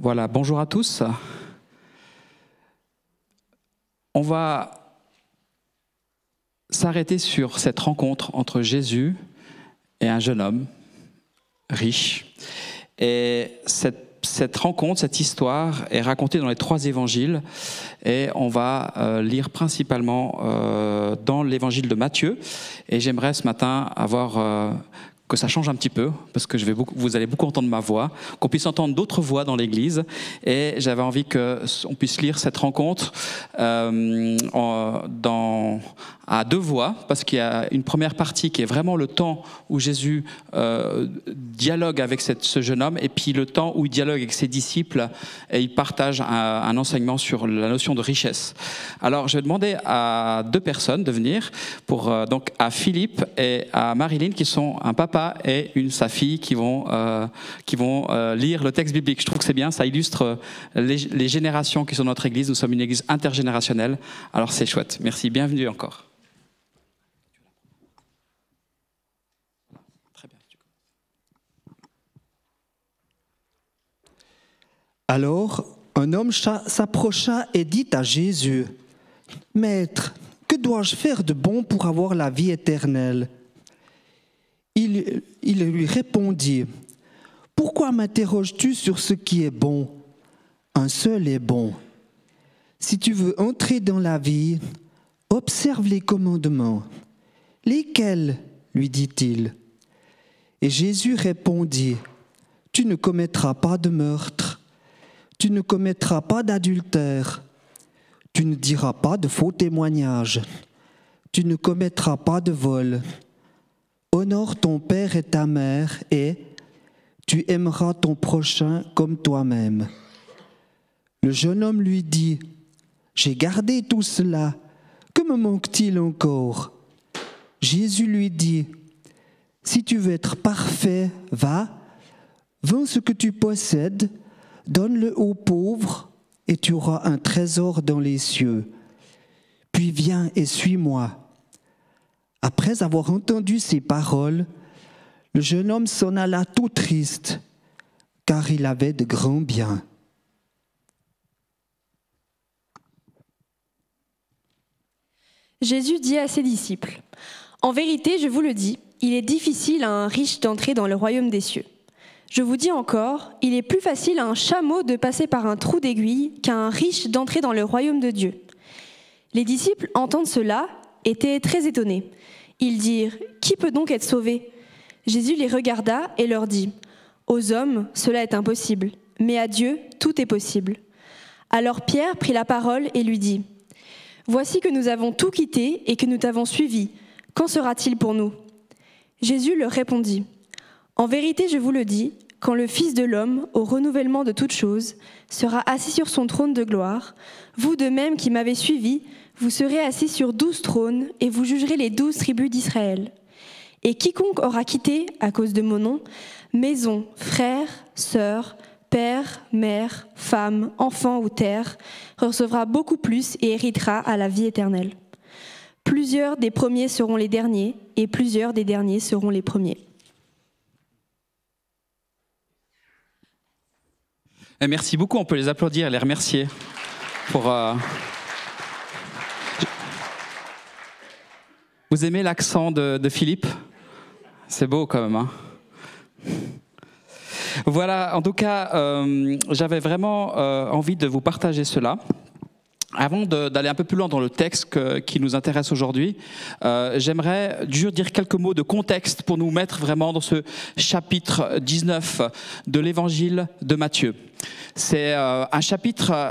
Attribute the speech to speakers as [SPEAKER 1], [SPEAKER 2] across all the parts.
[SPEAKER 1] Voilà, bonjour à tous. On va s'arrêter sur cette rencontre entre Jésus et un jeune homme riche. Et cette rencontre, cette histoire est racontée dans les 3 évangiles et on va lire principalement dans l'évangile de Matthieu. Et j'aimerais ce matin que ça change un petit peu, parce que vous allez beaucoup entendre ma voix, qu'on puisse entendre d'autres voix dans l'Église. Et j'avais envie qu'on puisse lire cette rencontre à 2 voix, parce qu'il y a une première partie qui est vraiment le temps où Jésus dialogue avec ce jeune homme, et puis le temps où il dialogue avec ses disciples et il partage un enseignement sur la notion de richesse. Alors je vais demander à 2 personnes de venir, donc à Philippe et à Marilyn, qui sont un papa et sa fille, qui vont lire le texte biblique. Je trouve que c'est bien, ça illustre les générations qui sont dans notre Église. Nous sommes une Église intergénérationnelle, alors c'est chouette. Merci, bienvenue encore.
[SPEAKER 2] Alors, un homme s'approcha et dit à Jésus, « Maître, que dois-je faire de bon pour avoir la vie éternelle ?» Il lui répondit, « Pourquoi m'interroges-tu sur ce qui est bon ? Un seul est bon. Si tu veux entrer dans la vie, observe les commandements. » « Lesquels ? lui dit-il. Et Jésus répondit, « Tu ne commettras pas de meurtre. Tu ne commettras pas d'adultère. Tu ne diras pas de faux témoignages. Tu ne commettras pas de vol. Honore ton père et ta mère et tu aimeras ton prochain comme toi-même. » Le jeune homme lui dit, « J'ai gardé tout cela. Que me manque-t-il encore ?» Jésus lui dit, « Si tu veux être parfait, va, vends ce que tu possèdes, donne-le aux pauvres et tu auras un trésor dans les cieux. Puis viens et suis-moi. » Après avoir entendu ces paroles, le jeune homme s'en alla tout triste, car il avait de grands biens.
[SPEAKER 3] Jésus dit à ses disciples, « En vérité, je vous le dis, il est difficile à un riche d'entrer dans le royaume des cieux. Je vous dis encore, il est plus facile à un chameau de passer par un trou d'aiguille qu'à un riche d'entrer dans le royaume de Dieu. » Les disciples, entendant cela, étaient très étonnés. Ils dirent, « Qui peut donc être sauvé ?» Jésus les regarda et leur dit, « Aux hommes, cela est impossible, mais à Dieu, tout est possible. » Alors Pierre prit la parole et lui dit, « Voici que nous avons tout quitté et que nous t'avons suivi. Qu'en sera-t-il pour nous ?» Jésus leur répondit, « En vérité, je vous le dis, quand le Fils de l'homme, au renouvellement de toutes choses, sera assis sur son trône de gloire, vous de même qui m'avez suivi, vous serez assis sur 12 trônes et vous jugerez les 12 tribus d'Israël. Et quiconque aura quitté, à cause de mon nom, maison, frères, sœurs, père, mère, femme, enfant ou terre, recevra beaucoup plus et héritera à la vie éternelle. Plusieurs des premiers seront les derniers, et plusieurs des derniers seront les premiers. »
[SPEAKER 1] Et merci beaucoup, on peut les applaudir et les remercier pour... Vous aimez l'accent de Philippe ? C'est beau quand même, hein ? Voilà, en tout cas, j'avais vraiment envie de vous partager cela. Avant d'aller un peu plus loin dans le texte qui nous intéresse aujourd'hui, j'aimerais juste dire quelques mots de contexte pour nous mettre vraiment dans ce chapitre 19 de l'évangile de Matthieu. C'est un chapitre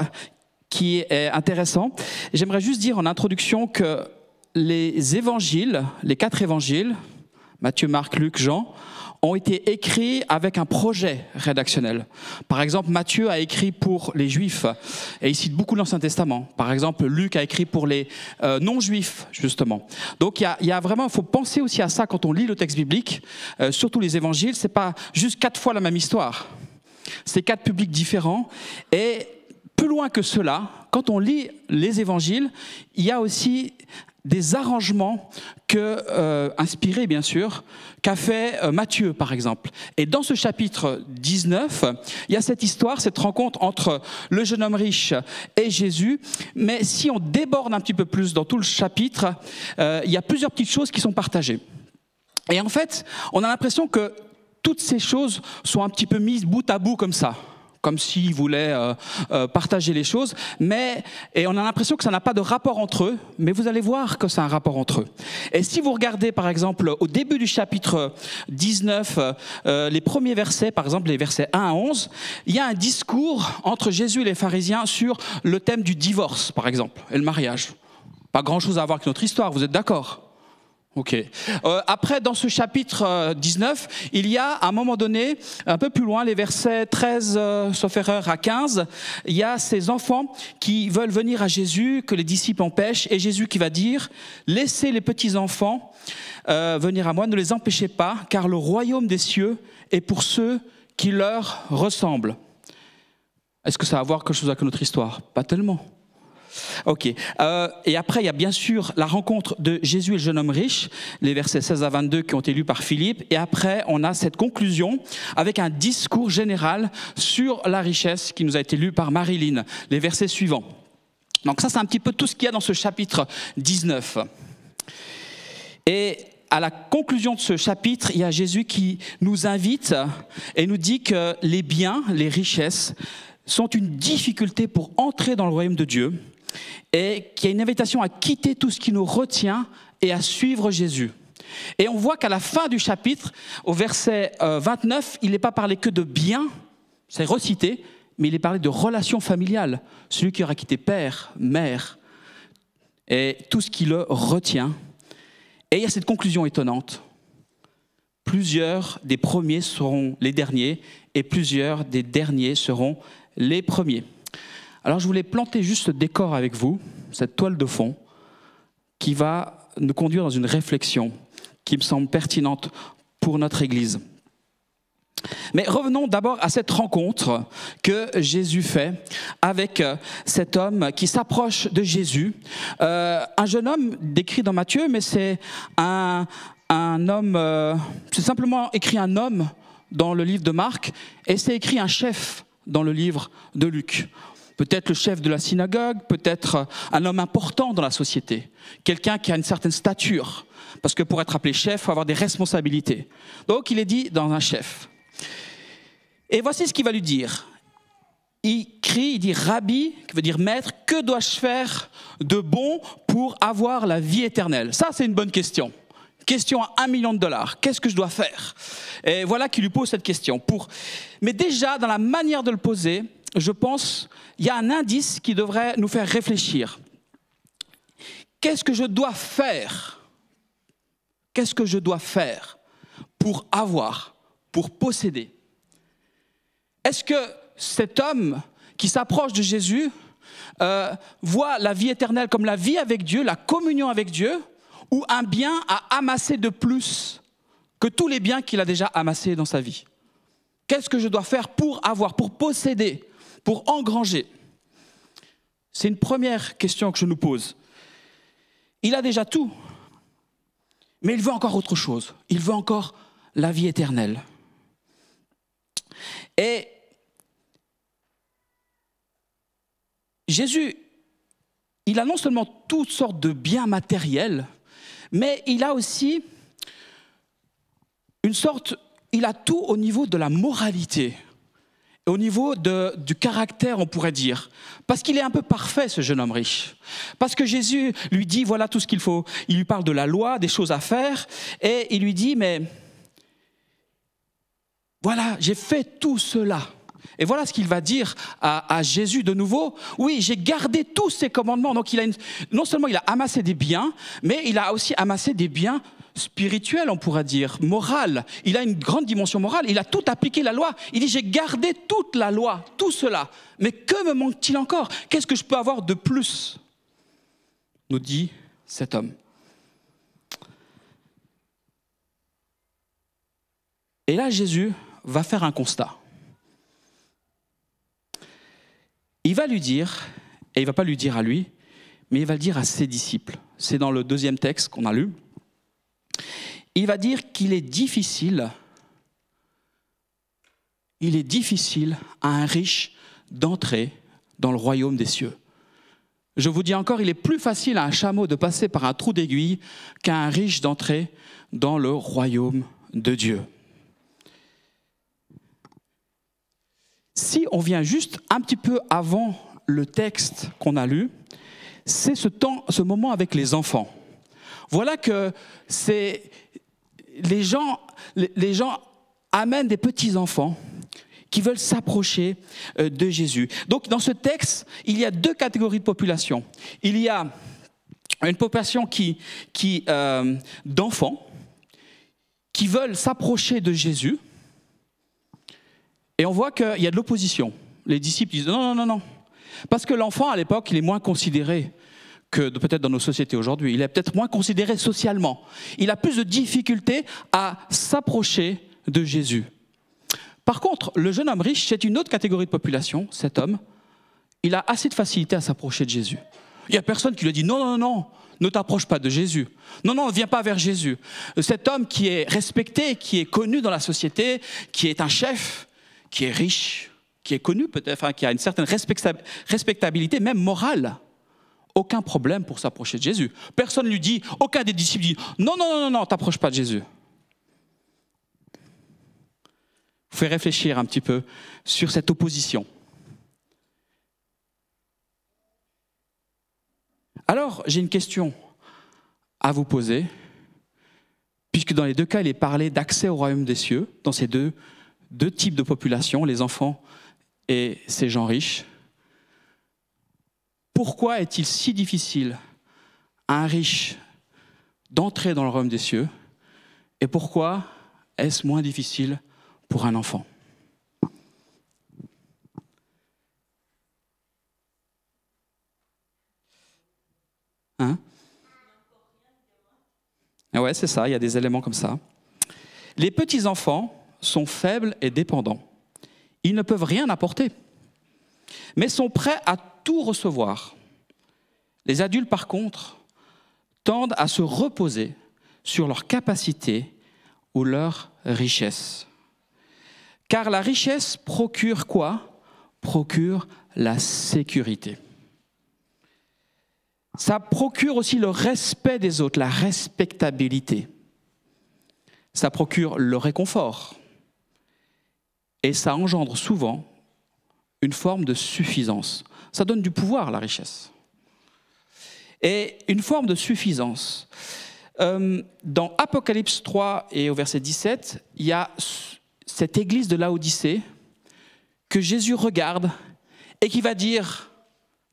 [SPEAKER 1] qui est intéressant. J'aimerais juste dire en introduction que les évangiles, les 4 évangiles, Matthieu, Marc, Luc, Jean, ont été écrits avec un projet rédactionnel. Par exemple, Matthieu a écrit pour les Juifs, et il cite beaucoup l'Ancien Testament. Par exemple, Luc a écrit pour les non-Juifs, justement. Donc, il y a vraiment, il faut penser aussi à ça quand on lit le texte biblique, surtout les évangiles, c'est pas juste 4 fois la même histoire. C'est 4 publics différents, et plus loin que cela, quand on lit les évangiles, il y a aussi des arrangements inspiré bien sûr, qu'a fait Matthieu par exemple. Et dans ce chapitre 19, il y a cette histoire, cette rencontre entre le jeune homme riche et Jésus. Mais si on déborde un petit peu plus dans tout le chapitre, il y a plusieurs petites choses qui sont partagées. Et en fait, on a l'impression que toutes ces choses sont un petit peu mises bout à bout comme ça, comme s'ils voulaient partager les choses, et on a l'impression que ça n'a pas de rapport entre eux, mais vous allez voir que c'est un rapport entre eux. Et si vous regardez par exemple au début du chapitre 19, les premiers versets, par exemple les versets 1 à 11, il y a un discours entre Jésus et les pharisiens sur le thème du divorce, par exemple, et le mariage. Pas grand-chose à voir avec notre histoire, vous êtes d'accord ? Ok. Après, dans ce chapitre 19, il y a, à un moment donné, un peu plus loin, les versets 13, sauf erreur, à 15, il y a ces enfants qui veulent venir à Jésus, que les disciples empêchent, et Jésus qui va dire « Laissez les petits-enfants venir à moi, ne les empêchez pas, car le royaume des cieux est pour ceux qui leur ressemblent. » Est-ce que ça a à voir quelque chose avec notre histoire? Pas tellement. Ok. Et après, il y a bien sûr la rencontre de Jésus et le jeune homme riche, les versets 16 à 22 qui ont été lus par Philippe. Et après, on a cette conclusion avec un discours général sur la richesse qui nous a été lu par Marilyn, les versets suivants. Donc ça, c'est un petit peu tout ce qu'il y a dans ce chapitre 19. Et à la conclusion de ce chapitre, il y a Jésus qui nous invite et nous dit que les biens, les richesses, sont une difficulté pour entrer dans le royaume de Dieu, et qu'il y a une invitation à quitter tout ce qui nous retient et à suivre Jésus. Et on voit qu'à la fin du chapitre, au verset 29, il n'est pas parlé que de biens, c'est recité, mais il est parlé de relations familiales. Celui qui aura quitté père, mère, et tout ce qui le retient. Et il y a cette conclusion étonnante. Plusieurs des premiers seront les derniers, et plusieurs des derniers seront les premiers. Alors je voulais planter juste ce décor avec vous, cette toile de fond, qui va nous conduire dans une réflexion qui me semble pertinente pour notre Église. Mais revenons d'abord à cette rencontre que Jésus fait avec cet homme qui s'approche de Jésus. Un jeune homme décrit dans Matthieu, mais c'est un homme, c'est simplement écrit un homme dans le livre de Marc, et c'est écrit un chef dans le livre de Luc. Peut-être le chef de la synagogue, peut-être un homme important dans la société, quelqu'un qui a une certaine stature, parce que pour être appelé chef, il faut avoir des responsabilités. Donc il est dit dans un chef. Et voici ce qu'il va lui dire. Il crie, il dit « Rabbi », qui veut dire « maître, que dois-je faire de bon pour avoir la vie éternelle ?» Ça, c'est une bonne question. Question à $1 million. Qu'est-ce que je dois faire? Et voilà qu'il lui pose cette question. Mais déjà, dans la manière de le poser, je pense il y a un indice qui devrait nous faire réfléchir. Qu'est-ce que je dois faire? Qu'est-ce que je dois faire pour avoir, pour posséder? Est-ce que cet homme qui s'approche de Jésus voit la vie éternelle comme la vie avec Dieu, la communion avec Dieu, ou un bien à amasser de plus que tous les biens qu'il a déjà amassés dans sa vie? Qu'est-ce que je dois faire pour avoir, pour posséder, pour engranger? C'est une première question que je nous pose. Il a déjà tout, mais il veut encore autre chose. Il veut encore la vie éternelle. Et Jésus, il a non seulement toutes sortes de biens matériels, mais il a aussi il a tout au niveau de la moralité, au niveau du caractère, on pourrait dire. Parce qu'il est un peu parfait, ce jeune homme riche. Parce que Jésus lui dit, voilà tout ce qu'il faut. Il lui parle de la loi, des choses à faire, et il lui dit, mais voilà, j'ai fait tout cela. Et voilà ce qu'il va dire à Jésus de nouveau. Oui, j'ai gardé tous ces commandements. Donc non seulement il a amassé des biens, mais il a aussi amassé des biens spirituels, on pourrait dire, moral. Il a une grande dimension morale. Il a tout appliqué la loi. Il dit, j'ai gardé toute la loi, tout cela. Mais que me manque-t-il encore? Qu'est-ce que je peux avoir de plus? Nous dit cet homme. Et là, Jésus va faire un constat. Il va lui dire, et il ne va pas lui dire à lui, mais il va le dire à ses disciples. C'est dans le deuxième texte qu'on a lu. il va dire qu'il est difficile à un riche d'entrer dans le royaume des cieux. Je vous dis encore, il est plus facile à un chameau de passer par un trou d'aiguille qu'à un riche d'entrer dans le royaume de Dieu. Si on vient juste un petit peu avant le texte qu'on a lu, c'est ce moment avec les enfants. Voilà que les gens amènent des petits-enfants qui veulent s'approcher de Jésus. Donc dans ce texte, il y a deux catégories de population. Il y a une population d'enfants qui veulent s'approcher de Jésus. Et on voit qu'il y a de l'opposition. Les disciples disent non. Parce que l'enfant, à l'époque, il est moins considéré que peut-être dans nos sociétés aujourd'hui. Il est peut-être moins considéré socialement. Il a plus de difficultés à s'approcher de Jésus. Par contre, le jeune homme riche, c'est une autre catégorie de population. Cet homme, il a assez de facilité à s'approcher de Jésus. Il n'y a personne qui lui dit non, ne t'approche pas de Jésus. Non, ne viens pas vers Jésus. Cet homme qui est respecté, qui est connu dans la société, qui est un chef, qui est riche, qui est connu peut-être, qui a une certaine respectabilité, même morale. Aucun problème pour s'approcher de Jésus. Personne ne lui dit, aucun des disciples dit non, t'approche pas de Jésus. Vous faites réfléchir un petit peu sur cette opposition. Alors, j'ai une question à vous poser, puisque dans les deux cas, il est parlé d'accès au royaume des cieux, dans ces deux types de population, les enfants et ces gens riches. Pourquoi est-il si difficile à un riche d'entrer dans le royaume des cieux et pourquoi est-ce moins difficile pour un enfant? Ouais, c'est ça, il y a des éléments comme ça. Les petits-enfants sont faibles et dépendants. Ils ne peuvent rien apporter, mais sont prêts à tout recevoir. Les adultes, par contre, tendent à se reposer sur leur capacité ou leur richesse. Car la richesse procure quoi? Procure la sécurité. Ça procure aussi le respect des autres, la respectabilité. Ça procure le réconfort. Et ça engendre souvent une forme de suffisance. Ça donne du pouvoir, la richesse. Et une forme de suffisance. Dans Apocalypse 3 et au verset 17, il y a cette église de Laodicée que Jésus regarde et qui va dire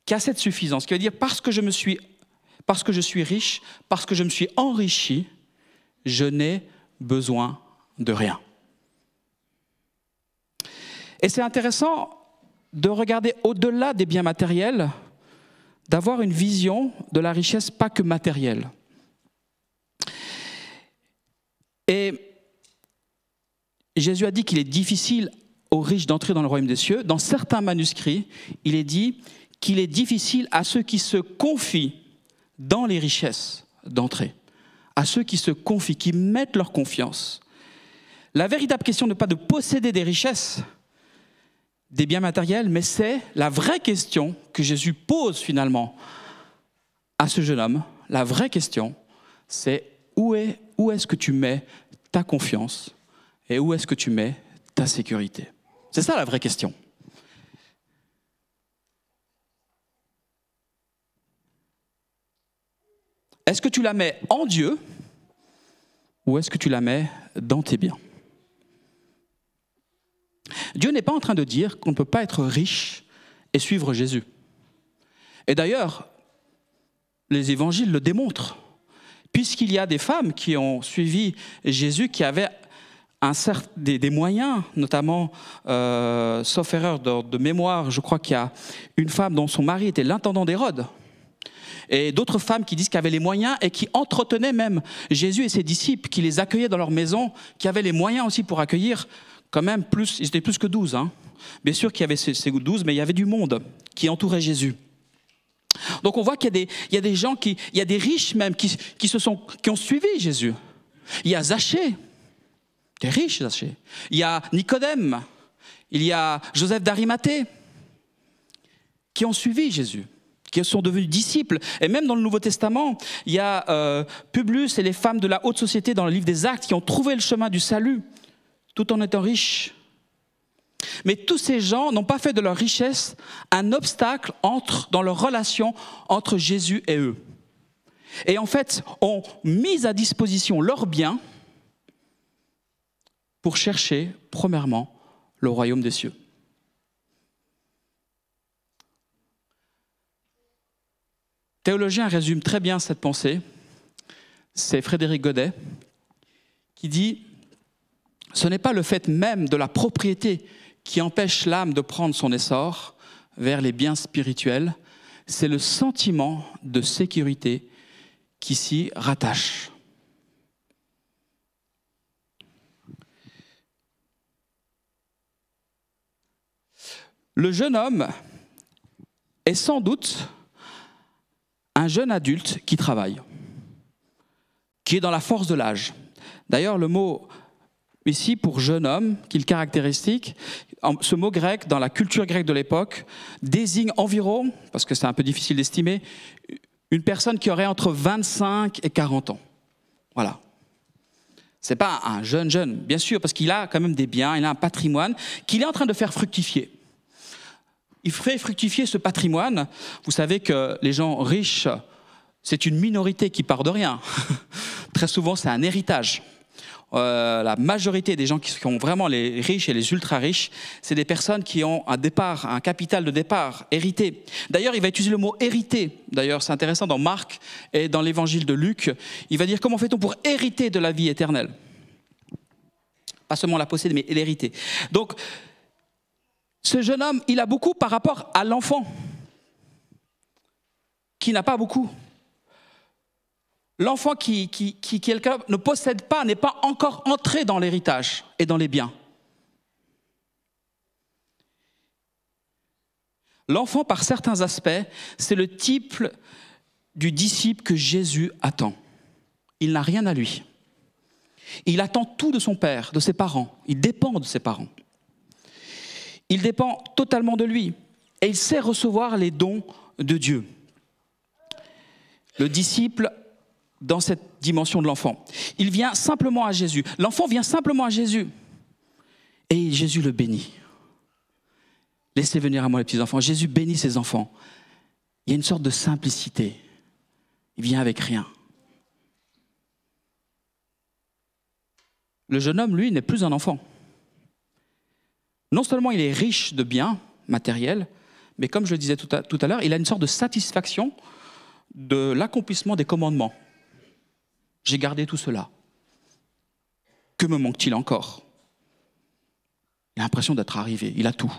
[SPEAKER 1] qu'il y a cette suffisance, qui va dire parce que je suis riche, parce que je me suis enrichi, je n'ai besoin de rien. Et c'est intéressant de regarder au-delà des biens matériels, d'avoir une vision de la richesse pas que matérielle. Et Jésus a dit qu'il est difficile aux riches d'entrer dans le royaume des cieux. Dans certains manuscrits, il est dit qu'il est difficile à ceux qui se confient dans les richesses d'entrer, à ceux qui se confient, qui mettent leur confiance. La véritable question n'est pas de posséder des richesses, des biens matériels, mais c'est la vraie question que Jésus pose finalement à ce jeune homme. La vraie question, c'est où est-ce que tu mets ta confiance et où est-ce que tu mets ta sécurité? C'est ça la vraie question. Est-ce que tu la mets en Dieu ou est-ce que tu la mets dans tes biens? Dieu n'est pas en train de dire qu'on ne peut pas être riche et suivre Jésus. Et d'ailleurs, les évangiles le démontrent, puisqu'il y a des femmes qui ont suivi Jésus, qui avaient des moyens, notamment, sauf erreur de mémoire, je crois qu'il y a une femme dont son mari était l'intendant d'Hérode, et d'autres femmes qui disent qu'elles avaient les moyens et qui entretenaient même Jésus et ses disciples, qui les accueillaient dans leur maison, qui avaient les moyens aussi pour accueillir quand même plus, ils étaient plus que 12. Bien sûr qu'il y avait ces 12, mais il y avait du monde qui entourait Jésus. Donc on voit qu'il y a des gens, il y a des riches même qui ont suivi Jésus. Il y a Zachée, qui est riche Zachée. Il y a Nicodème, il y a Joseph d'Arimathée, qui ont suivi Jésus, qui sont devenus disciples. Et même dans le Nouveau Testament, il y a Publius et les femmes de la haute société dans le livre des Actes qui ont trouvé le chemin du salut, tout en étant riches. Mais tous ces gens n'ont pas fait de leur richesse un obstacle dans leur relation entre Jésus et eux. Et en fait, ont mis à disposition leurs biens pour chercher, premièrement, le royaume des cieux. Théologien résume très bien cette pensée. C'est Frédéric Godet qui dit « Ce n'est pas le fait même de la propriété qui empêche l'âme de prendre son essor vers les biens spirituels, c'est le sentiment de sécurité qui s'y rattache. » Le jeune homme est sans doute un jeune adulte qui travaille, qui est dans la force de l'âge. D'ailleurs, le mot ici pour jeune homme, qui est le caractéristique, ce mot grec, dans la culture grecque de l'époque, désigne environ, parce que c'est un peu difficile d'estimer, une personne qui aurait entre 25 et 40 ans. Voilà. Ce n'est pas un jeune, bien sûr, parce qu'il a quand même des biens, il a un patrimoine qu'il est en train de faire fructifier. Il fait fructifier ce patrimoine. Vous savez que les gens riches, c'est une minorité qui part de rien. Très souvent, c'est un héritage. La majorité des gens qui sont vraiment les riches et les ultra-riches, c'est des personnes qui ont un capital de départ hérité. D'ailleurs, il va utiliser le mot « hériter ». D'ailleurs, c'est intéressant, dans Marc et dans l'évangile de Luc, il va dire « Comment fait-on pour hériter de la vie éternelle ?» Pas seulement la posséder, mais l'hériter. Donc, ce jeune homme, il a beaucoup par rapport à l'enfant, qui n'a pas beaucoup. L'enfant qui ne possède pas, n'est pas encore entré dans l'héritage et dans les biens. L'enfant, par certains aspects, c'est le type du disciple que Jésus attend. Il n'a rien à lui. Il attend tout de son père, de ses parents. Il dépend de ses parents. Il dépend totalement de lui. Et il sait recevoir les dons de Dieu. Le disciple, dans cette dimension de l'enfant, il vient simplement à Jésus. L'enfant vient simplement à Jésus. Et Jésus le bénit. Laissez venir à moi les petits-enfants. Jésus bénit ses enfants. Il y a une sorte de simplicité. Il vient avec rien. Le jeune homme, lui, n'est plus un enfant. Non seulement il est riche de biens matériels, mais comme je le disais tout à l'heure, il a une sorte de satisfaction de l'accomplissement des commandements. J'ai gardé tout cela. Que me manque-t-il encore? Il a l'impression d'être arrivé, il a tout.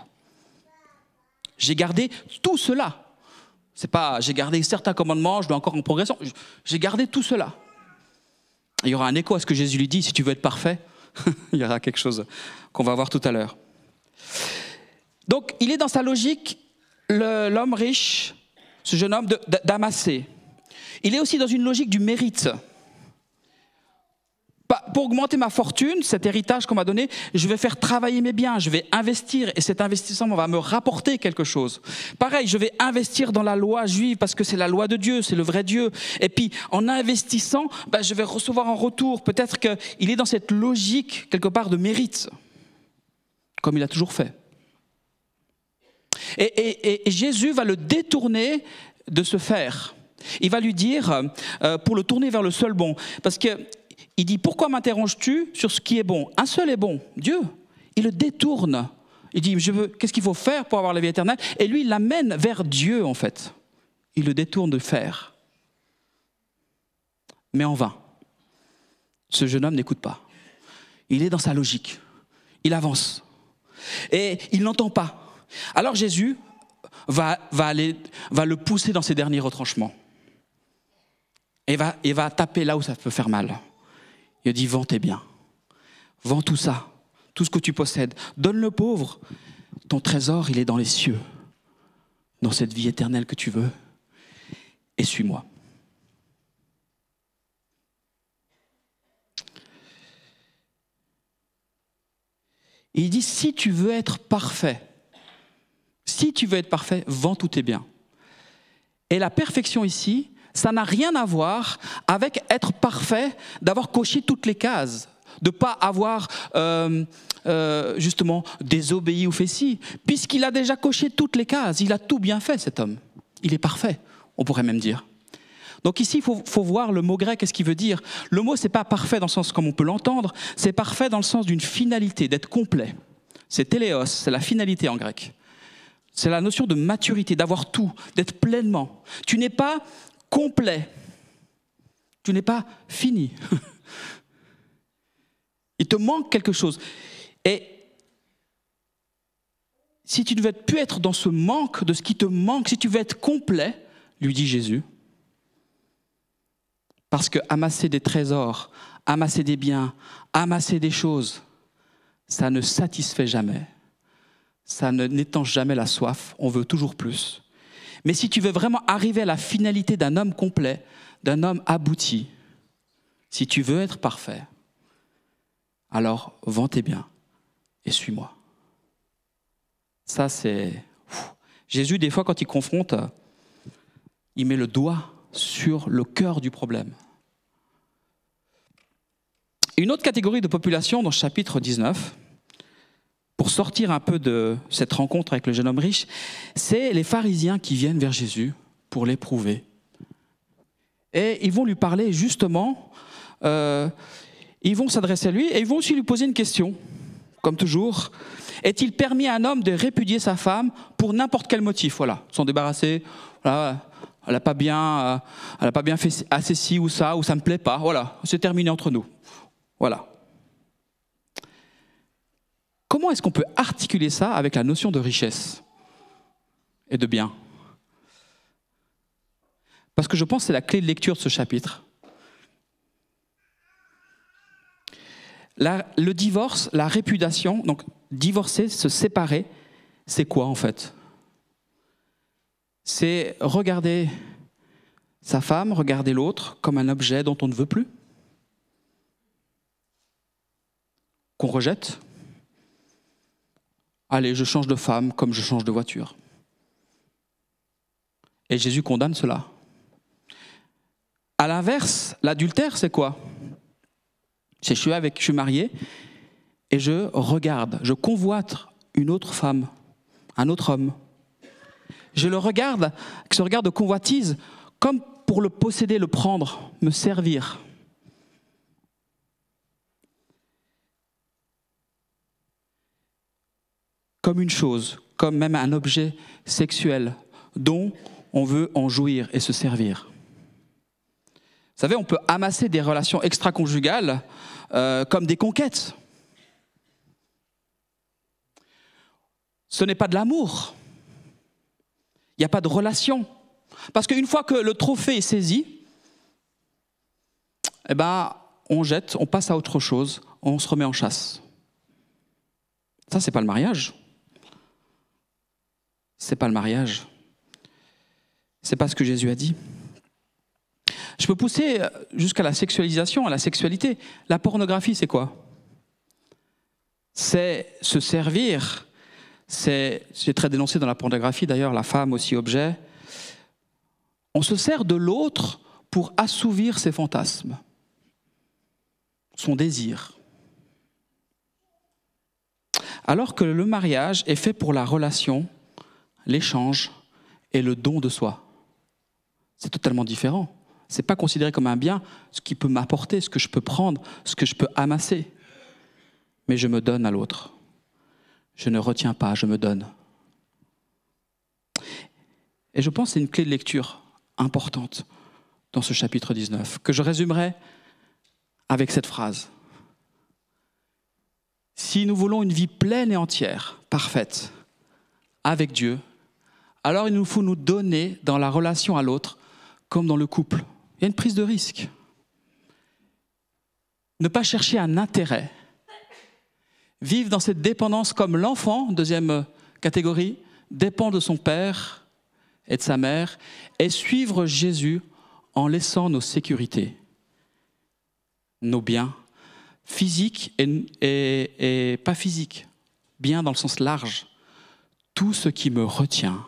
[SPEAKER 1] J'ai gardé tout cela. C'est pas j'ai gardé certains commandements, je dois encore en progression. J'ai gardé tout cela. Il y aura un écho à ce que Jésus lui dit, si tu veux être parfait, il y aura quelque chose qu'on va voir tout à l'heure. Donc, il est dans sa logique, l'homme riche, ce jeune homme d'amasser. Il est aussi dans une logique du mérite. Pour augmenter ma fortune, cet héritage qu'on m'a donné, je vais faire travailler mes biens, je vais investir et cet investissement va me rapporter quelque chose. Pareil, je vais investir dans la loi juive parce que c'est la loi de Dieu, c'est le vrai Dieu. Et puis, en investissant, je vais recevoir en retour. Peut-être qu'il est dans cette logique, quelque part, de mérite, comme il a toujours fait. Et Jésus va le détourner de ce faire. Il va lui dire, pour le tourner vers le seul bon, parce que il dit, pourquoi m'interroges-tu sur ce qui est bon? Un seul est bon, Dieu. Il le détourne. Il dit, qu'est-ce qu'il faut faire pour avoir la vie éternelle? Et lui, il l'amène vers Dieu, en fait. Il le détourne de faire. Mais en vain. Ce jeune homme n'écoute pas. Il est dans sa logique. Il avance. Et il n'entend pas. Alors Jésus va le pousser dans ses derniers retranchements. Et va taper là où ça peut faire mal. Il dit, vends tes biens, vends tout ça, tout ce que tu possèdes, donne le pauvre. Ton trésor, il est dans les cieux, dans cette vie éternelle que tu veux, et suis-moi. Et il dit, si tu veux être parfait, vends tous tes biens. Et la perfection ici, ça n'a rien à voir avec être parfait, d'avoir coché toutes les cases, de ne pas avoir justement désobéi ou fait ci, puisqu'il a déjà coché toutes les cases, il a tout bien fait cet homme. Il est parfait, on pourrait même dire. Donc ici, il faut voir le mot grec, qu'est-ce qu'il veut dire. Le mot, ce n'est pas parfait dans le sens comme on peut l'entendre, c'est parfait dans le sens d'une finalité, d'être complet. C'est téléos, c'est la finalité en grec. C'est la notion de maturité, d'avoir tout, d'être pleinement. Tu n'es pas complet, tu n'es pas fini. Il te manque quelque chose. Et si tu ne veux plus être dans ce manque, de ce qui te manque, si tu veux être complet, lui dit Jésus, parce que amasser des trésors, amasser des biens, amasser des choses, ça ne satisfait jamais. Ça n'étanche jamais la soif, on veut toujours plus. Mais si tu veux vraiment arriver à la finalité d'un homme complet, d'un homme abouti, si tu veux être parfait, alors vends tes biens et suis-moi. Ça, c'est... Jésus, des fois, quand il confronte, il met le doigt sur le cœur du problème. Une autre catégorie de population dans le chapitre 19, pour sortir un peu de cette rencontre avec le jeune homme riche, c'est les pharisiens qui viennent vers Jésus pour l'éprouver. Et ils vont lui parler justement, ils vont s'adresser à lui et ils vont aussi lui poser une question, comme toujours. Est-il permis à un homme de répudier sa femme pour n'importe quel motif? Voilà, s'en débarrasser, voilà, elle n'a pas bien fait assez ci ou ça ne me plaît pas, voilà, c'est terminé entre nous. Voilà. Comment est-ce qu'on peut articuler ça avec la notion de richesse et de bien? Parce que je pense que c'est la clé de lecture de ce chapitre. Le divorce, la répudiation, donc divorcer, se séparer, c'est quoi en fait? C'est regarder sa femme, regarder l'autre comme un objet dont on ne veut plus, qu'on rejette. Allez, je change de femme comme je change de voiture. Et Jésus condamne cela. À l'inverse, l'adultère, c'est quoi? C'est je suis marié et je regarde, je convoite une autre femme, un autre homme. Je le regarde, avec ce regard de convoitise, comme pour le posséder, le prendre, me servir. Comme une chose, comme même un objet sexuel dont on veut en jouir et se servir. Vous savez, on peut amasser des relations extra-conjugales comme des conquêtes. Ce n'est pas de l'amour. Il n'y a pas de relation. Parce qu'une fois que le trophée est saisi, eh ben, on jette, on passe à autre chose, on se remet en chasse. Ça, c'est pas le mariage. C'est pas le mariage. C'est pas ce que Jésus a dit. Je peux pousser jusqu'à la sexualisation, à la sexualité. La pornographie, c'est quoi? C'est se servir. C'est très dénoncé dans la pornographie, d'ailleurs, la femme aussi objet. On se sert de l'autre pour assouvir ses fantasmes, son désir. Alors que le mariage est fait pour la relation, l'échange et le don de soi. C'est totalement différent. Ce n'est pas considéré comme un bien, ce qui peut m'apporter, ce que je peux prendre, ce que je peux amasser. Mais je me donne à l'autre. Je ne retiens pas, je me donne. Et je pense que c'est une clé de lecture importante dans ce chapitre 19, que je résumerai avec cette phrase. Si nous voulons une vie pleine et entière, parfaite, avec Dieu, alors il nous faut nous donner dans la relation à l'autre, comme dans le couple. Il y a une prise de risque. Ne pas chercher un intérêt. Vivre dans cette dépendance comme l'enfant, deuxième catégorie, dépend de son père et de sa mère, et suivre Jésus en laissant nos sécurités, nos biens, physiques et pas physiques, bien dans le sens large, tout ce qui me retient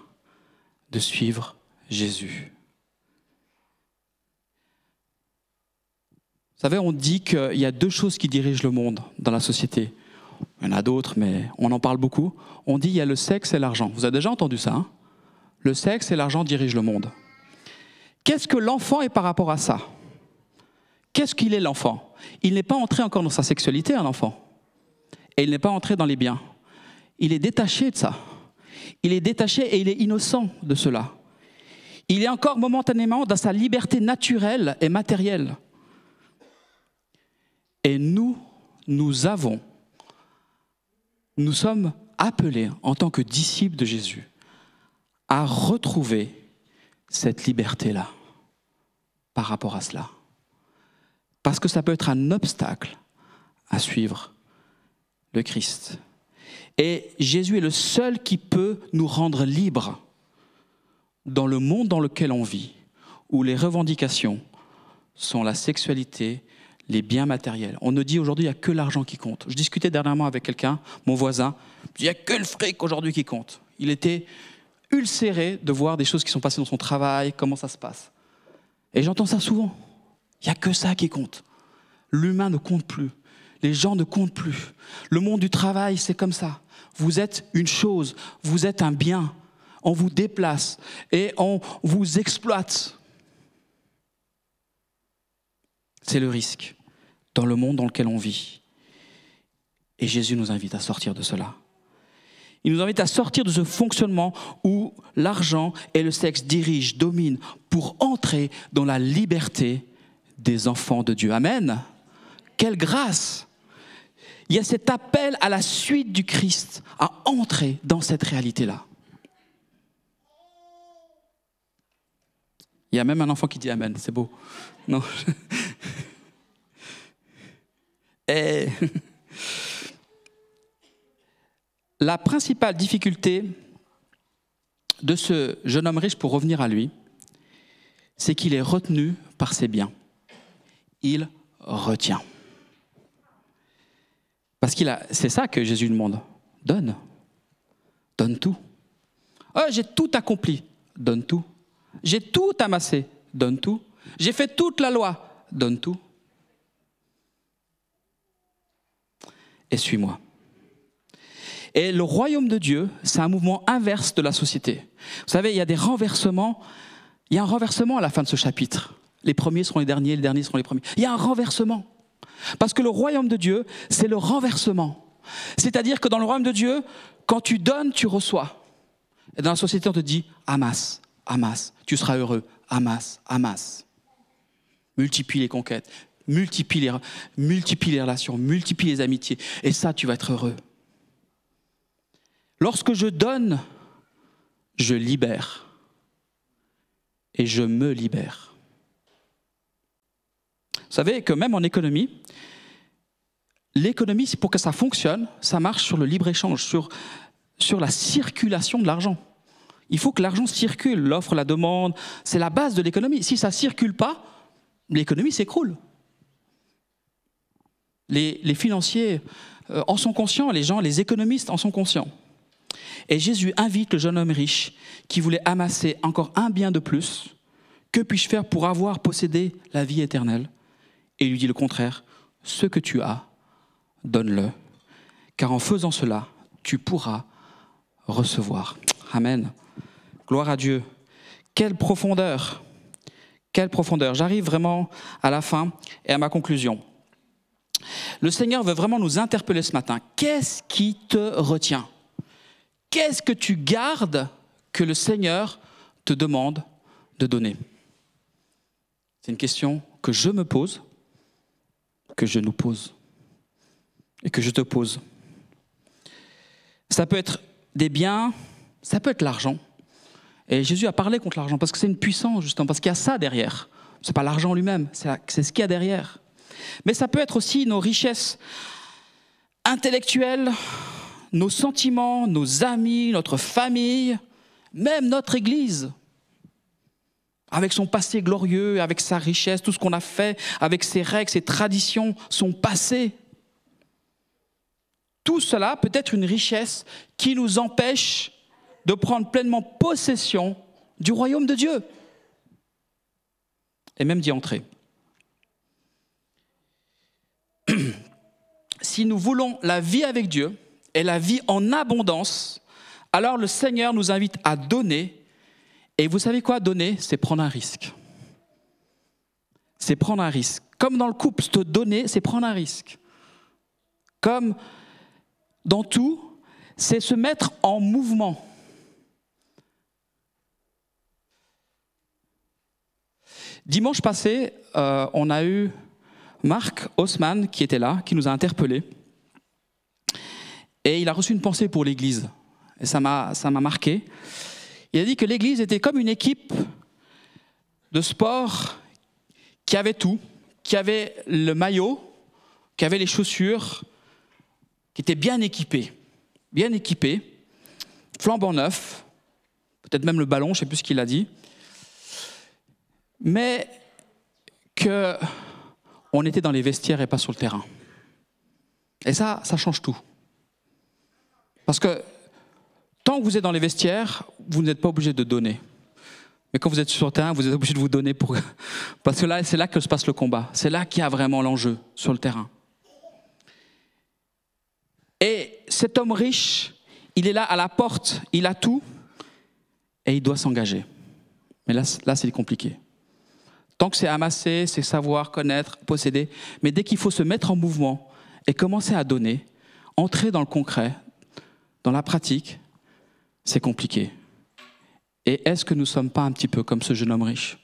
[SPEAKER 1] de suivre Jésus. Vous savez, on dit qu'il y a 2 choses qui dirigent le monde dans la société. Il y en a d'autres, mais on en parle beaucoup. On dit qu'il y a le sexe et l'argent. Vous avez déjà entendu ça, hein? Le sexe et l'argent dirigent le monde. Qu'est-ce que l'enfant est par rapport à ça? Qu'est-ce qu'il est, l'enfant? Il n'est pas entré encore dans sa sexualité, un enfant. Et il n'est pas entré dans les biens. Il est détaché de ça. Il est détaché et il est innocent de cela. Il est encore momentanément dans sa liberté naturelle et matérielle. Et nous sommes appelés en tant que disciples de Jésus à retrouver cette liberté-là par rapport à cela. Parce que ça peut être un obstacle à suivre le Christ. Et Jésus est le seul qui peut nous rendre libres dans le monde dans lequel on vit, où les revendications sont la sexualité, les biens matériels. On nous dit aujourd'hui, il n'y a que l'argent qui compte. Je discutais dernièrement avec quelqu'un, mon voisin, il n'y a que le fric aujourd'hui qui compte. Il était ulcéré de voir des choses qui sont passées dans son travail, comment ça se passe. Et j'entends ça souvent. Il n'y a que ça qui compte. L'humain ne compte plus. Les gens ne comptent plus. Le monde du travail, c'est comme ça. Vous êtes une chose, vous êtes un bien. On vous déplace et on vous exploite. C'est le risque dans le monde dans lequel on vit. Et Jésus nous invite à sortir de cela. Il nous invite à sortir de ce fonctionnement où l'argent et le sexe dirigent, dominent, pour entrer dans la liberté des enfants de Dieu. Amen. Quelle grâce! Il y a cet appel à la suite du Christ, à entrer dans cette réalité-là. Il y a même un enfant qui dit Amen, c'est beau. Non. Et la principale difficulté de ce jeune homme riche, pour revenir à lui, c'est qu'il est retenu par ses biens. Il retient. Parce c'est ça que Jésus demande. Donne. Donne tout. Oh, j'ai tout accompli. Donne tout. J'ai tout amassé. Donne tout. J'ai fait toute la loi. Donne tout. Et suis-moi. Et le royaume de Dieu, c'est un mouvement inverse de la société. Vous savez, il y a des renversements. Il y a un renversement à la fin de ce chapitre. Les premiers seront les derniers seront les premiers. Il y a un renversement. Parce que le royaume de Dieu, c'est le renversement. C'est-à-dire que dans le royaume de Dieu, quand tu donnes, tu reçois. Et dans la société, on te dit, amasse, amasse, tu seras heureux, amasse, amasse. Multiplie les conquêtes, multiplie les relations, multiplie les amitiés. Et ça, tu vas être heureux. Lorsque je donne, je libère. Et je me libère. Vous savez que même en économie, l'économie, pour que ça fonctionne, ça marche sur le libre-échange, sur la circulation de l'argent. Il faut que l'argent circule, l'offre, la demande, c'est la base de l'économie. Si ça ne circule pas, l'économie s'écroule. Les financiers en sont conscients, les économistes en sont conscients. Et Jésus invite le jeune homme riche qui voulait amasser encore un bien de plus. Que puis-je faire pour avoir possédé la vie éternelle? Et il lui dit le contraire, ce que tu as, donne-le, car en faisant cela, tu pourras recevoir. Amen. Gloire à Dieu. Quelle profondeur. Quelle profondeur. J'arrive vraiment à la fin et à ma conclusion. Le Seigneur veut vraiment nous interpeller ce matin. Qu'est-ce qui te retient? Qu'est-ce que tu gardes que le Seigneur te demande de donner? C'est une question que je me pose, que je nous pose et que je te pose. Ça peut être des biens, ça peut être l'argent. Et Jésus a parlé contre l'argent parce que c'est une puissance, justement, parce qu'il y a ça derrière. Ce n'est pas l'argent lui-même, c'est ce qu'il y a derrière. Mais ça peut être aussi nos richesses intellectuelles, nos sentiments, nos amis, notre famille, même notre Église. Avec son passé glorieux, avec sa richesse, tout ce qu'on a fait, avec ses règles, ses traditions, son passé. tout cela peut être une richesse qui nous empêche de prendre pleinement possession du royaume de Dieu et même d'y entrer. Si nous voulons la vie avec Dieu et la vie en abondance, alors le Seigneur nous invite à donner. Et vous savez quoi, donner, c'est prendre un risque. C'est prendre un risque. Comme dans le couple, te donner, c'est prendre un risque. Comme dans tout, c'est se mettre en mouvement. Dimanche passé, on a eu Marc Haussmann qui était là, qui nous a interpellés. Et il a reçu une pensée pour l'Église. Et ça m'a marqué. Il a dit que l'Église était comme une équipe de sport qui avait tout, qui avait le maillot, qui avait les chaussures, qui était bien équipée, flambant neuf, peut-être même le ballon, je ne sais plus ce qu'il a dit, mais qu'on était dans les vestiaires et pas sur le terrain. Et ça change tout. Parce que tant que vous êtes dans les vestiaires, vous n'êtes pas obligé de donner. Mais quand vous êtes sur le terrain, vous êtes obligé de vous donner parce que là, c'est là que se passe le combat. C'est là qu'il y a vraiment l'enjeu sur le terrain. Et cet homme riche, il est là à la porte, il a tout, et il doit s'engager. Mais là c'est compliqué. Tant que c'est amasser, c'est savoir, connaître, posséder, mais dès qu'il faut se mettre en mouvement et commencer à donner, entrer dans le concret, dans la pratique, c'est compliqué. Et est-ce que nous ne sommes pas un petit peu comme ce jeune homme riche?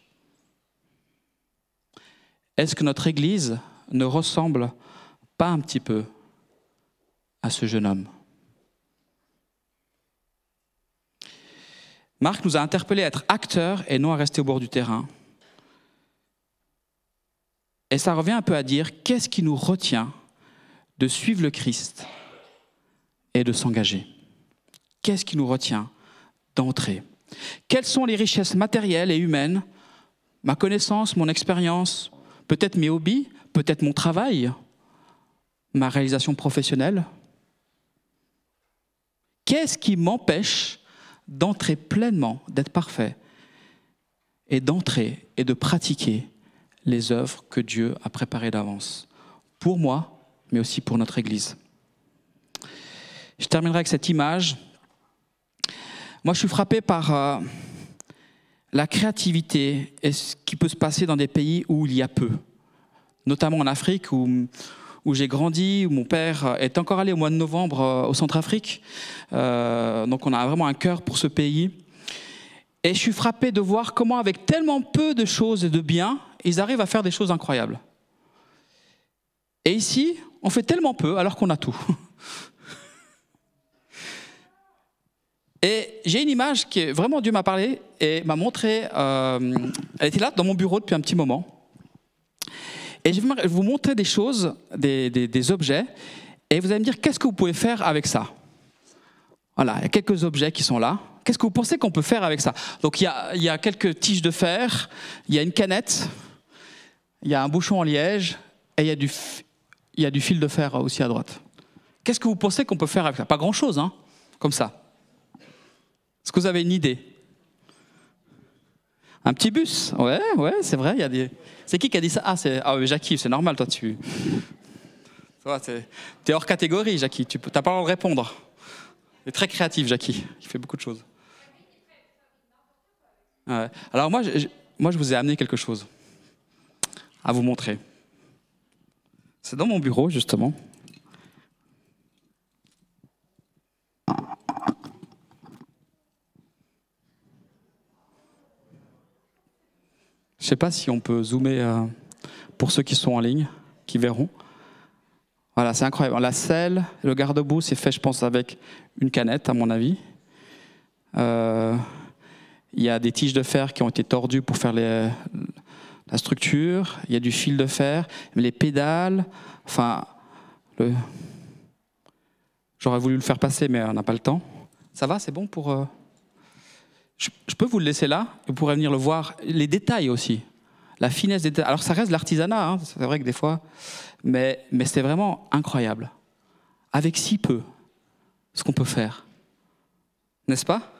[SPEAKER 1] Est-ce que notre Église ne ressemble pas un petit peu à ce jeune homme? Marc nous a interpellés à être acteurs et non à rester au bord du terrain. Et ça revient un peu à dire, qu'est-ce qui nous retient de suivre le Christ et de s'engager? Qu'est-ce qui nous retient d'entrer? Quelles sont les richesses matérielles et humaines, ma connaissance, mon expérience, peut-être mes hobbies, peut-être mon travail, ma réalisation professionnelle? Qu'est-ce qui m'empêche d'entrer pleinement, d'être parfait, et d'entrer et de pratiquer les œuvres que Dieu a préparées d'avance, pour moi, mais aussi pour notre Église? Je terminerai avec cette image. Moi, je suis frappé par la créativité et ce qui peut se passer dans des pays où il y a peu, notamment en Afrique, où j'ai grandi, où mon père est encore allé au mois de novembre au Centrafrique. Donc on a vraiment un cœur pour ce pays. Et je suis frappé de voir comment, avec tellement peu de choses et de biens, ils arrivent à faire des choses incroyables. Et ici, on fait tellement peu alors qu'on a tout. Et j'ai une image qui, vraiment, Dieu m'a parlé et m'a montré, elle était là dans mon bureau depuis un petit moment. Et je vais vous montrer des choses, des objets, et vous allez me dire qu'est-ce que vous pouvez faire avec ça. Voilà, il y a quelques objets qui sont là. Qu'est-ce que vous pensez qu'on peut faire avec ça? Donc il y a quelques tiges de fer, il y a une canette, il y a un bouchon en liège, et il y a du fil de fer aussi à droite. Qu'est-ce que vous pensez qu'on peut faire avec ça? Pas grand-chose, hein, comme ça. Est-ce que vous avez une idée? Un petit bus? Ouais, c'est vrai, il y a des... C'est qui a dit ça? Ah, Jackie, c'est normal, toi, tu... T'es hors catégorie, Jackie, t'as pas le droit de répondre. Tu es très créatif, Jackie, qui fait beaucoup de choses. Ouais. Alors moi, je vous ai amené quelque chose à vous montrer. C'est dans mon bureau, justement. Je ne sais pas si on peut zoomer pour ceux qui sont en ligne, qui verront. Voilà, c'est incroyable. La selle, le garde-boue, c'est fait, je pense, avec une canette, à mon avis. Il y a des tiges de fer qui ont été tordues pour faire la structure. Il y a du fil de fer, les pédales. Enfin, j'aurais voulu le faire passer, mais on n'a pas le temps. Ça va, c'est bon pour... Je peux vous le laisser là, et vous pourrez venir le voir. Les détails aussi, la finesse des détails. Alors ça reste de l'artisanat, hein, c'est vrai que des fois, mais c'est vraiment incroyable. avec si peu, ce qu'on peut faire. N'est-ce pas?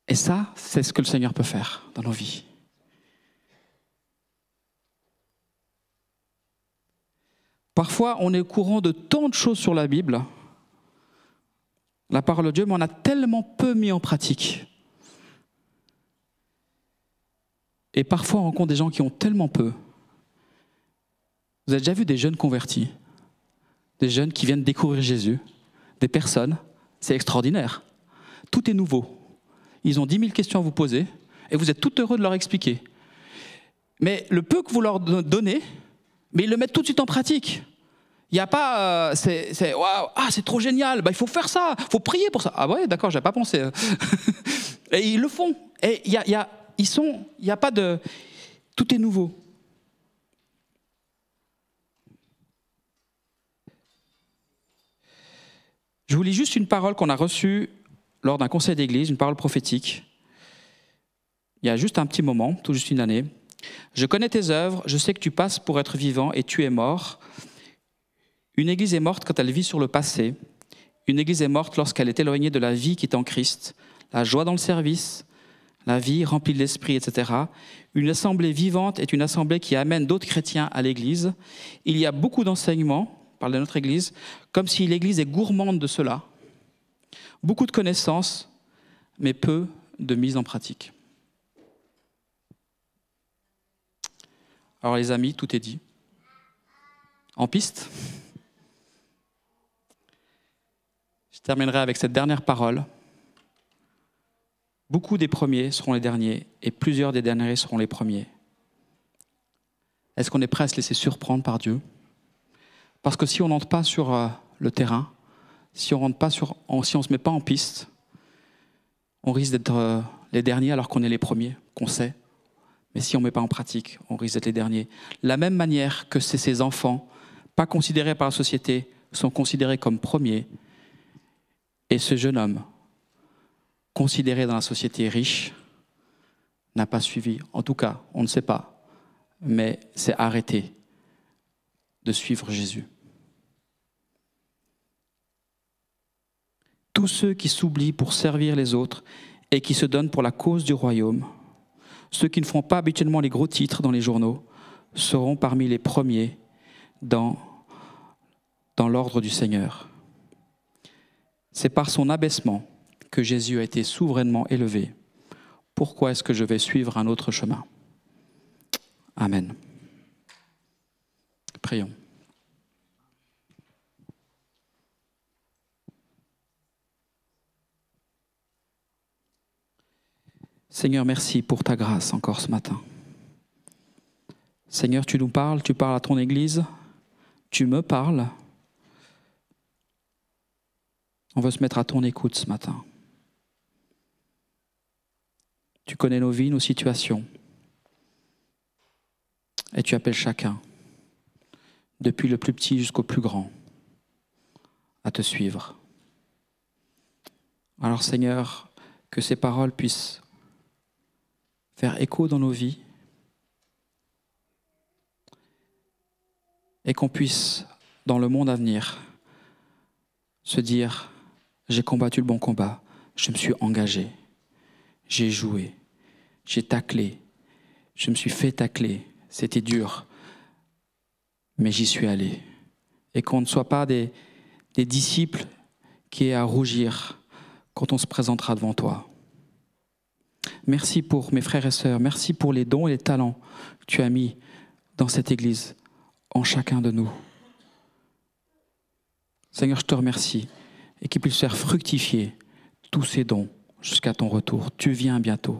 [SPEAKER 1] Et ça, c'est ce que le Seigneur peut faire dans nos vies. Parfois, on est au courant de tant de choses sur la Bible, la parole de Dieu, mais on a tellement peu mis en pratique. Et parfois, on rencontre des gens qui ont tellement peu. Vous avez déjà vu des jeunes convertis, des jeunes qui viennent découvrir Jésus, des personnes, c'est extraordinaire. Tout est nouveau. Ils ont 10 000 questions à vous poser et vous êtes tout heureux de leur expliquer. Mais le peu que vous leur donnez, mais ils le mettent tout de suite en pratique. Il n'y a pas, waouh, ah c'est trop génial, bah, il faut faire ça, il faut prier pour ça. Ah ouais, d'accord, j'avais pas pensé. Et ils le font. Et il y a pas de, tout est nouveau. Je vous lis juste une parole qu'on a reçue lors d'un conseil d'église, une parole prophétique. Il y a juste un petit moment, tout juste une année. Je connais tes œuvres, je sais que tu passes pour être vivant et tu es mort. Une église est morte quand elle vit sur le passé. Une église est morte lorsqu'elle est éloignée de la vie qui est en Christ, la joie dans le service, la vie remplie de l'esprit, etc. Une assemblée vivante est une assemblée qui amène d'autres chrétiens à l'église. Il y a beaucoup d'enseignements, on parle de notre église, comme si l'église est gourmande de cela. Beaucoup de connaissances, mais peu de mise en pratique. Alors les amis, tout est dit. En piste. Je terminerai avec cette dernière parole. Beaucoup des premiers seront les derniers et plusieurs des derniers seront les premiers. Est-ce qu'on est prêt à se laisser surprendre par Dieu? Parce que si on n'entre pas sur le terrain, si on ne se met pas en piste, on risque d'être les derniers alors qu'on est les premiers, qu'on sait. Mais si on ne met pas en pratique, on risque d'être les derniers. De la même manière que ces enfants, pas considérés par la société, sont considérés comme premiers. Et ce jeune homme, considéré dans la société riche, n'a pas suivi. En tout cas, on ne sait pas, mais s'est arrêté de suivre Jésus. Tous ceux qui s'oublient pour servir les autres et qui se donnent pour la cause du royaume, ceux qui ne font pas habituellement les gros titres dans les journaux, seront parmi les premiers dans l'ordre du Seigneur. C'est par son abaissement que Jésus a été souverainement élevé. Pourquoi est-ce que je vais suivre un autre chemin? Amen. Prions. Seigneur, merci pour ta grâce encore ce matin. Seigneur, tu nous parles, tu parles à ton Église, tu me parles. On veut se mettre à ton écoute ce matin. Tu connais nos vies, nos situations. Et tu appelles chacun, depuis le plus petit jusqu'au plus grand, à te suivre. Alors Seigneur, que ces paroles puissent faire écho dans nos vies et qu'on puisse, dans le monde à venir, se dire « J'ai combattu le bon combat, je me suis engagé, j'ai joué, j'ai taclé, je me suis fait tacler, c'était dur, mais j'y suis allé. » Et qu'on ne soit pas des disciples qui aient à rougir quand on se présentera devant toi. Merci pour mes frères et sœurs, merci pour les dons et les talents que tu as mis dans cette Église, en chacun de nous. Seigneur, je te remercie et qu'il puisse faire fructifier tous ces dons jusqu'à ton retour. Tu viens bientôt.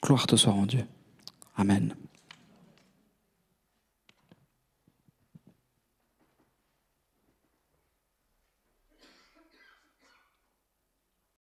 [SPEAKER 1] Gloire te soit rendue. Amen.